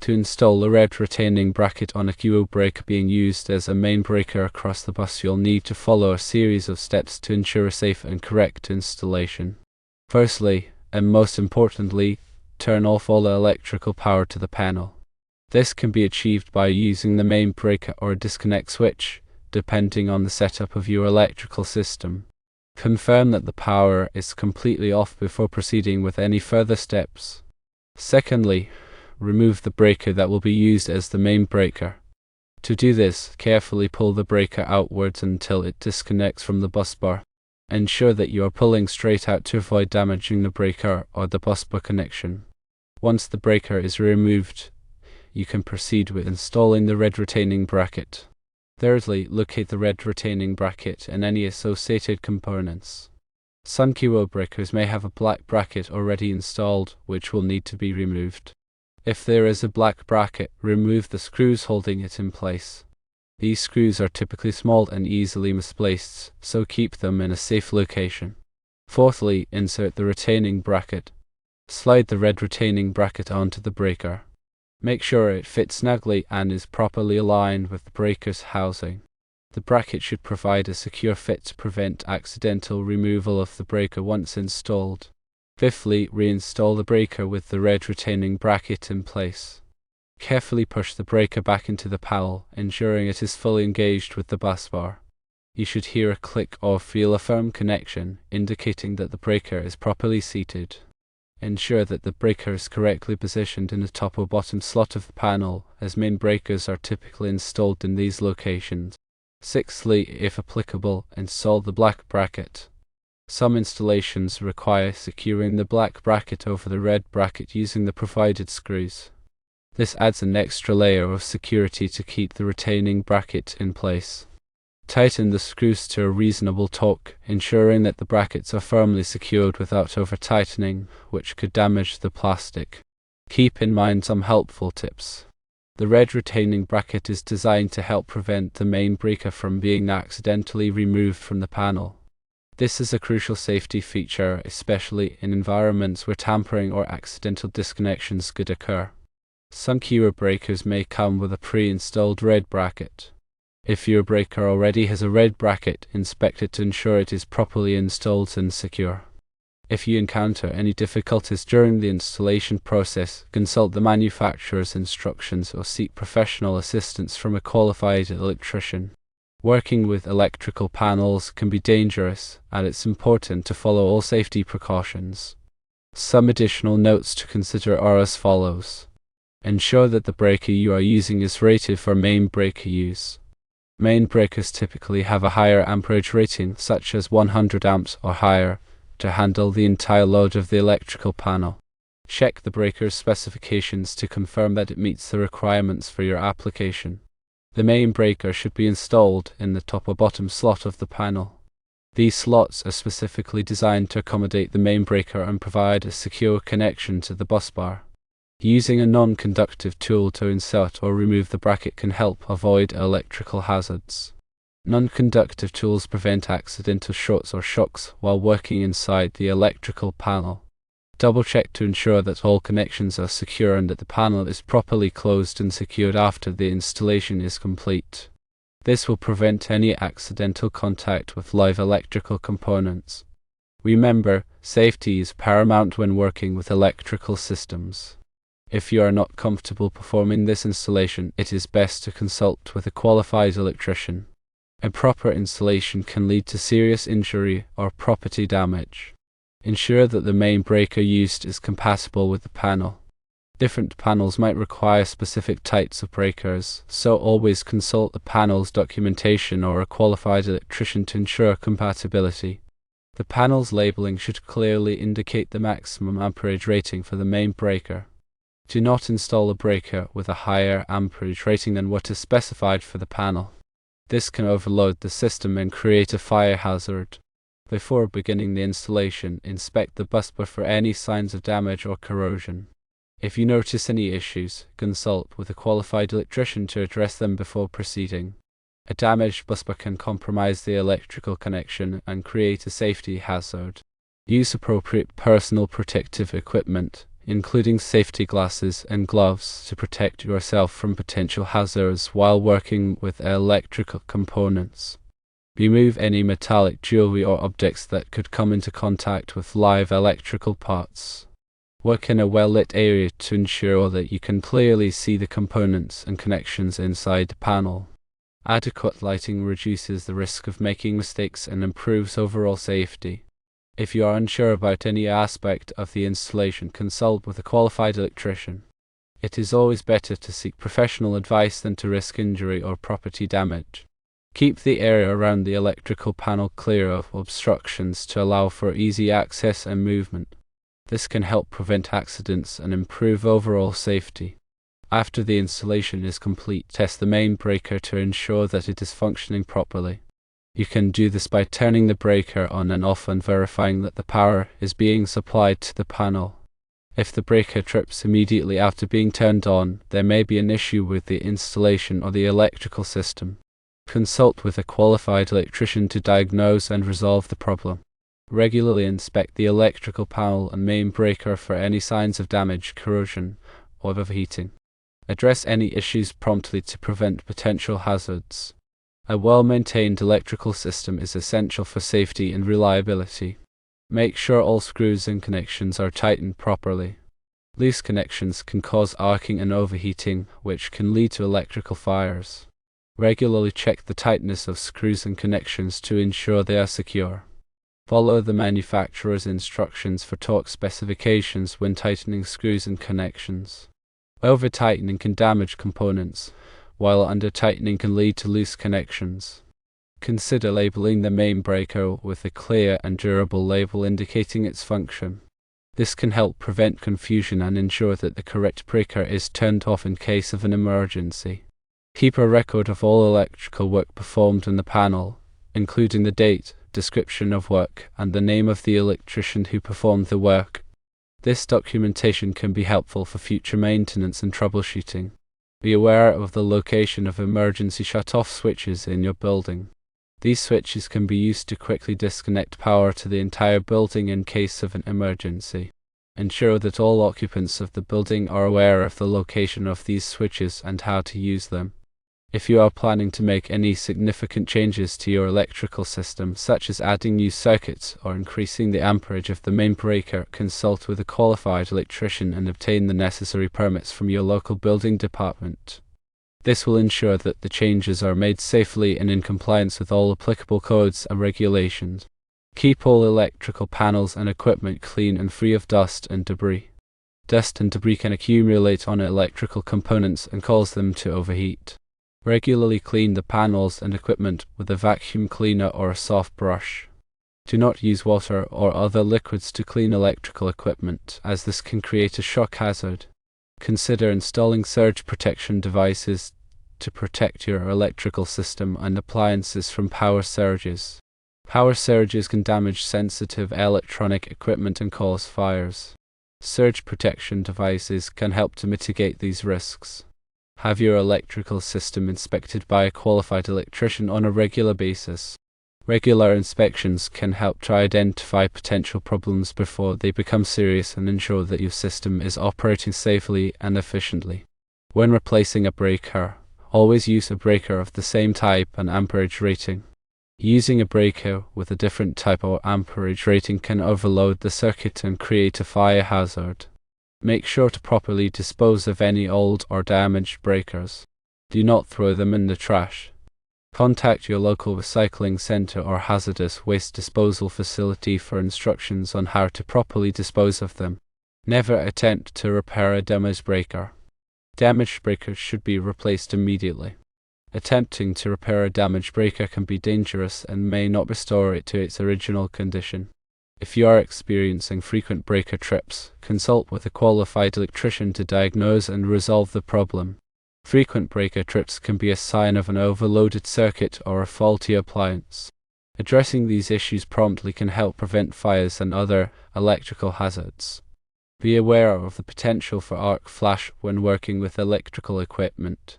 To install a red retaining bracket on a QO breaker being used as a main breaker across the bus, you'll need to follow a series of steps to ensure a safe and correct installation. Firstly, and most importantly, turn off all the electrical power to the panel. This can be achieved by using the main breaker or a disconnect switch, depending on the setup of your electrical system. Confirm that the power is completely off before proceeding with any further steps. Secondly, remove the breaker that will be used as the main breaker. To do this, carefully pull the breaker outwards until it disconnects from the bus bar. Ensure that you are pulling straight out to avoid damaging the breaker or the bus bar connection. Once the breaker is removed, you can proceed with installing the red retaining bracket. Thirdly, locate the red retaining bracket and any associated components. Some QO breakers may have a black bracket already installed, which will need to be removed. If there is a black bracket, remove the screws holding it in place. These screws are typically small and easily misplaced, so keep them in a safe location. Fourthly, insert the retaining bracket. Slide the red retaining bracket onto the breaker. Make sure it fits snugly and is properly aligned with the breaker's housing. The bracket should provide a secure fit to prevent accidental removal of the breaker once installed. Fifthly, reinstall the breaker with the red retaining bracket in place. Carefully push the breaker back into the panel, ensuring it is fully engaged with the bus bar. You should hear a click or feel a firm connection, indicating that the breaker is properly seated. Ensure that the breaker is correctly positioned in the top or bottom slot of the panel, as main breakers are typically installed in these locations. Sixthly, if applicable, install the black bracket. Some installations require securing the black bracket over the red bracket using the provided screws. This adds an extra layer of security to keep the retaining bracket in place. Tighten the screws to a reasonable torque, ensuring that the brackets are firmly secured without over-tightening, which could damage the plastic. Keep in mind some helpful tips. The red retaining bracket is designed to help prevent the main breaker from being accidentally removed from the panel. This is a crucial safety feature, especially in environments where tampering or accidental disconnections could occur. Some QO breakers may come with a pre-installed red bracket. If your breaker already has a red bracket, inspect it to ensure it is properly installed and secure. If you encounter any difficulties during the installation process, consult the manufacturer's instructions or seek professional assistance from a qualified electrician. Working with electrical panels can be dangerous, and it's important to follow all safety precautions. Some additional notes to consider are as follows. Ensure that the breaker you are using is rated for main breaker use. Main breakers typically have a higher amperage rating, such as 100 amps or higher, to handle the entire load of the electrical panel. Check the breaker's specifications to confirm that it meets the requirements for your application. The main breaker should be installed in the top or bottom slot of the panel. These slots are specifically designed to accommodate the main breaker and provide a secure connection to the bus bar. Using a non-conductive tool to insert or remove the bracket can help avoid electrical hazards. Non-conductive tools prevent accidental shorts or shocks while working inside the electrical panel. Double-check to ensure that all connections are secure and that the panel is properly closed and secured after the installation is complete. This will prevent any accidental contact with live electrical components. Remember, safety is paramount when working with electrical systems. If you are not comfortable performing this installation, it is best to consult with a qualified electrician. Improper installation can lead to serious injury or property damage. Ensure that the main breaker used is compatible with the panel. Different panels might require specific types of breakers, so always consult the panel's documentation or a qualified electrician to ensure compatibility. The panel's labeling should clearly indicate the maximum amperage rating for the main breaker. Do not install a breaker with a higher amperage rating than what is specified for the panel. This can overload the system and create a fire hazard. Before beginning the installation, inspect the busbar for any signs of damage or corrosion. If you notice any issues, consult with a qualified electrician to address them before proceeding. A damaged busbar can compromise the electrical connection and create a safety hazard. Use appropriate personal protective equipment, including safety glasses and gloves to protect yourself from potential hazards while working with electrical components. Remove any metallic jewelry or objects that could come into contact with live electrical parts. Work in a well-lit area to ensure that you can clearly see the components and connections inside the panel. Adequate lighting reduces the risk of making mistakes and improves overall safety. If you are unsure about any aspect of the installation, consult with a qualified electrician. It is always better to seek professional advice than to risk injury or property damage. Keep the area around the electrical panel clear of obstructions to allow for easy access and movement. This can help prevent accidents and improve overall safety. After the installation is complete, test the main breaker to ensure that it is functioning properly. You can do this by turning the breaker on and off and verifying that the power is being supplied to the panel. If the breaker trips immediately after being turned on, there may be an issue with the installation or the electrical system. Consult with a qualified electrician to diagnose and resolve the problem. Regularly inspect the electrical panel and main breaker for any signs of damage, corrosion, or overheating. Address any issues promptly to prevent potential hazards. A well-maintained electrical system is essential for safety and reliability. Make sure all screws and connections are tightened properly. Loose connections can cause arcing and overheating, which can lead to electrical fires. Regularly check the tightness of screws and connections to ensure they are secure. Follow the manufacturer's instructions for torque specifications when tightening screws and connections. Over-tightening can damage components, while under-tightening can lead to loose connections. Consider labeling the main breaker with a clear and durable label indicating its function. This can help prevent confusion and ensure that the correct breaker is turned off in case of an emergency. Keep a record of all electrical work performed in the panel, including the date, description of work, and the name of the electrician who performed the work. This documentation can be helpful for future maintenance and troubleshooting. Be aware of the location of emergency shut-off switches in your building. These switches can be used to quickly disconnect power to the entire building in case of an emergency. Ensure that all occupants of the building are aware of the location of these switches and how to use them. If you are planning to make any significant changes to your electrical system, such as adding new circuits or increasing the amperage of the main breaker, consult with a qualified electrician and obtain the necessary permits from your local building department. This will ensure that the changes are made safely and in compliance with all applicable codes and regulations. Keep all electrical panels and equipment clean and free of dust and debris. Dust and debris can accumulate on electrical components and cause them to overheat. Regularly clean the panels and equipment with a vacuum cleaner or a soft brush. Do not use water or other liquids to clean electrical equipment, as this can create a shock hazard. Consider installing surge protection devices to protect your electrical system and appliances from power surges. Power surges can damage sensitive electronic equipment and cause fires. Surge protection devices can help to mitigate these risks. Have your electrical system inspected by a qualified electrician on a regular basis. Regular inspections can help to identify potential problems before they become serious and ensure that your system is operating safely and efficiently. When replacing a breaker, always use a breaker of the same type and amperage rating. Using a breaker with a different type or amperage rating can overload the circuit and create a fire hazard. Make sure to properly dispose of any old or damaged breakers. Do not throw them in the trash. Contact your local recycling center or hazardous waste disposal facility for instructions on how to properly dispose of them. Never attempt to repair a damaged breaker. Damaged breakers should be replaced immediately. Attempting to repair a damaged breaker can be dangerous and may not restore it to its original condition. If you are experiencing frequent breaker trips, consult with a qualified electrician to diagnose and resolve the problem. Frequent breaker trips can be a sign of an overloaded circuit or a faulty appliance. Addressing these issues promptly can help prevent fires and other electrical hazards. Be aware of the potential for arc flash when working with electrical equipment.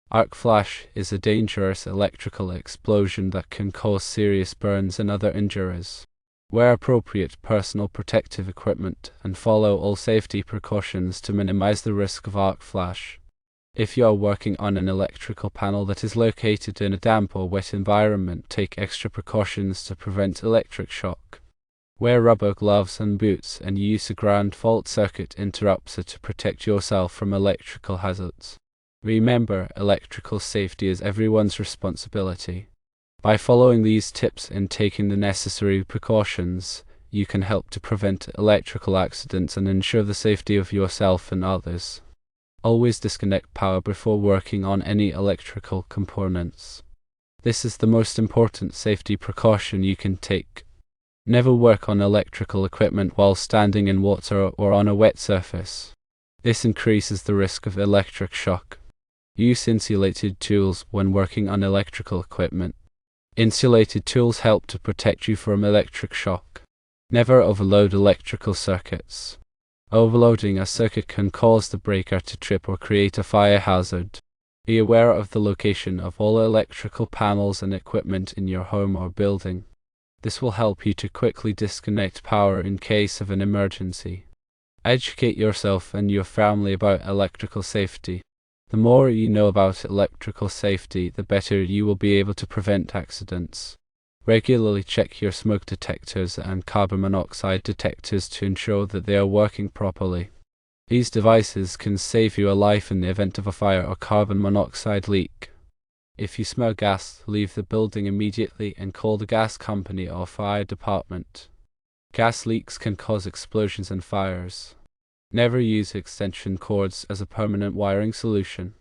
Arc flash is a dangerous electrical explosion that can cause serious burns and other injuries. Wear appropriate personal protective equipment and follow all safety precautions to minimize the risk of arc flash. If you are working on an electrical panel that is located in a damp or wet environment, take extra precautions to prevent electric shock. Wear rubber gloves and boots and use a ground fault circuit interrupter to protect yourself from electrical hazards. Remember, electrical safety is everyone's responsibility. By following these tips and taking the necessary precautions, you can help to prevent electrical accidents and ensure the safety of yourself and others. Always disconnect power before working on any electrical components. This is the most important safety precaution you can take. Never work on electrical equipment while standing in water or on a wet surface. This increases the risk of electric shock. Use insulated tools when working on electrical equipment. Insulated tools help to protect you from electric shock. Never overload electrical circuits. Overloading a circuit can cause the breaker to trip or create a fire hazard. Be aware of the location of all electrical panels and equipment in your home or building. This will help you to quickly disconnect power in case of an emergency. Educate yourself and your family about electrical safety. The more you know about electrical safety, the better you will be able to prevent accidents. Regularly check your smoke detectors and carbon monoxide detectors to ensure that they are working properly. These devices can save you a life in the event of a fire or carbon monoxide leak. If you smell gas, leave the building immediately and call the gas company or fire department. Gas leaks can cause explosions and fires. Never use extension cords as a permanent wiring solution.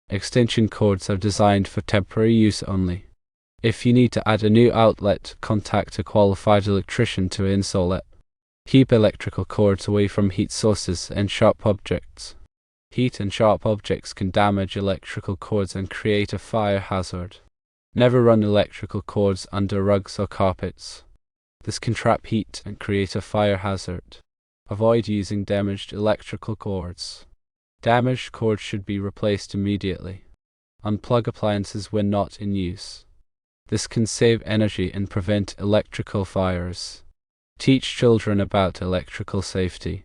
Extension cords are designed for temporary use only. If you need to add a new outlet, contact a qualified electrician to install it. Keep electrical cords away from heat sources and sharp objects. Heat and sharp objects can damage electrical cords and create a fire hazard. Never run electrical cords under rugs or carpets. This can trap heat and create a fire hazard. Avoid using damaged electrical cords. Damaged cords should be replaced immediately. Unplug appliances when not in use. This can save energy and prevent electrical fires. Teach children about electrical safety.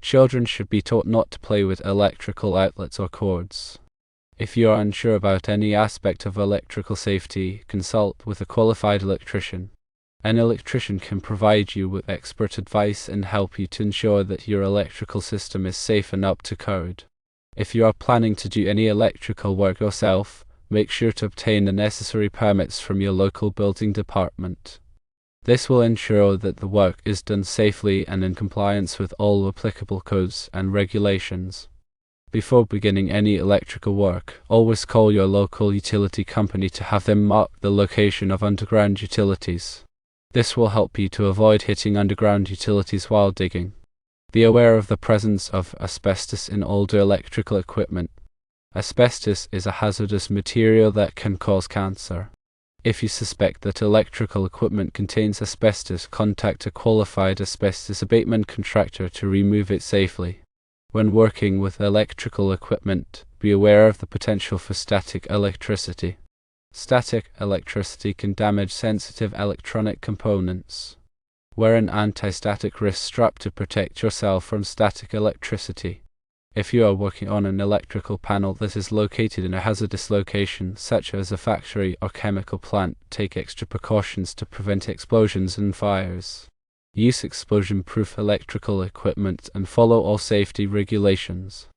Children should be taught not to play with electrical outlets or cords. If you are unsure about any aspect of electrical safety, consult with a qualified electrician. An electrician can provide you with expert advice and help you to ensure that your electrical system is safe and up to code. If you are planning to do any electrical work yourself, make sure to obtain the necessary permits from your local building department. This will ensure that the work is done safely and in compliance with all applicable codes and regulations. Before beginning any electrical work, always call your local utility company to have them mark the location of underground utilities. This will help you to avoid hitting underground utilities while digging. Be aware of the presence of asbestos in older electrical equipment. Asbestos is a hazardous material that can cause cancer. If you suspect that electrical equipment contains asbestos, contact a qualified asbestos abatement contractor to remove it safely. When working with electrical equipment, be aware of the potential for static electricity. Static electricity can damage sensitive electronic components. Wear an anti-static wrist strap to protect yourself from static electricity. If you are working on an electrical panel that is located in a hazardous location, such as a factory or chemical plant, take extra precautions to prevent explosions and fires. Use explosion-proof electrical equipment and follow all safety regulations.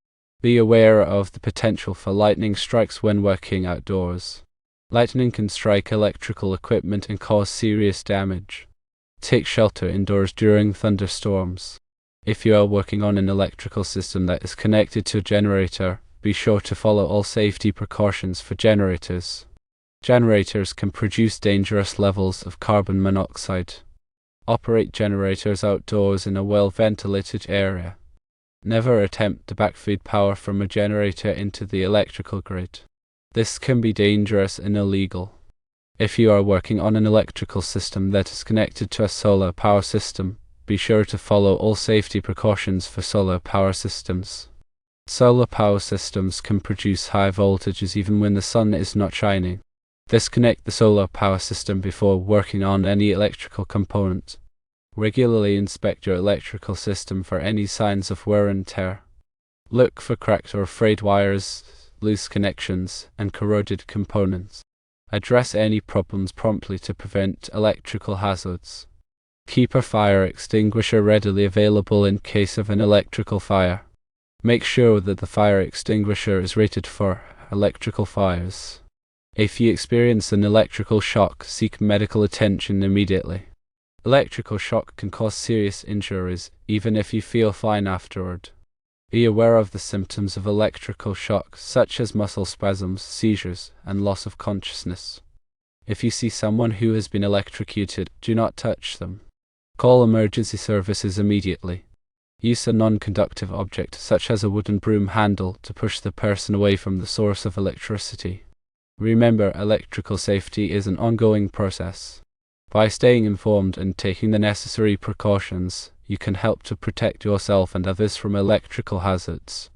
Be aware of the potential for lightning strikes when working outdoors. Lightning can strike electrical equipment and cause serious damage. Take shelter indoors during thunderstorms. If you are working on an electrical system that is connected to a generator, be sure to follow all safety precautions for generators. Generators can produce dangerous levels of carbon monoxide. Operate generators outdoors in a well-ventilated area. Never attempt to backfeed power from a generator into the electrical grid. This can be dangerous and illegal. If you are working on an electrical system that is connected to a solar power system, be sure to follow all safety precautions for solar power systems. Solar power systems can produce high voltages even when the sun is not shining. Disconnect the solar power system before working on any electrical component. Regularly inspect your electrical system for any signs of wear and tear. Look for cracked or frayed wires, loose connections, and corroded components. Address any problems promptly to prevent electrical hazards. Keep a fire extinguisher readily available in case of an electrical fire. Make sure that the fire extinguisher is rated for electrical fires. If you experience an electrical shock, seek medical attention immediately. Electrical shock can cause serious injuries, even if you feel fine afterward. Be aware of the symptoms of electrical shock, such as muscle spasms, seizures, and loss of consciousness. If you see someone who has been electrocuted, do not touch them. Call emergency services immediately. Use a non-conductive object, such as a wooden broom handle, to push the person away from the source of electricity. Remember, electrical safety is an ongoing process. By staying informed and taking the necessary precautions, you can help to protect yourself and others from electrical hazards.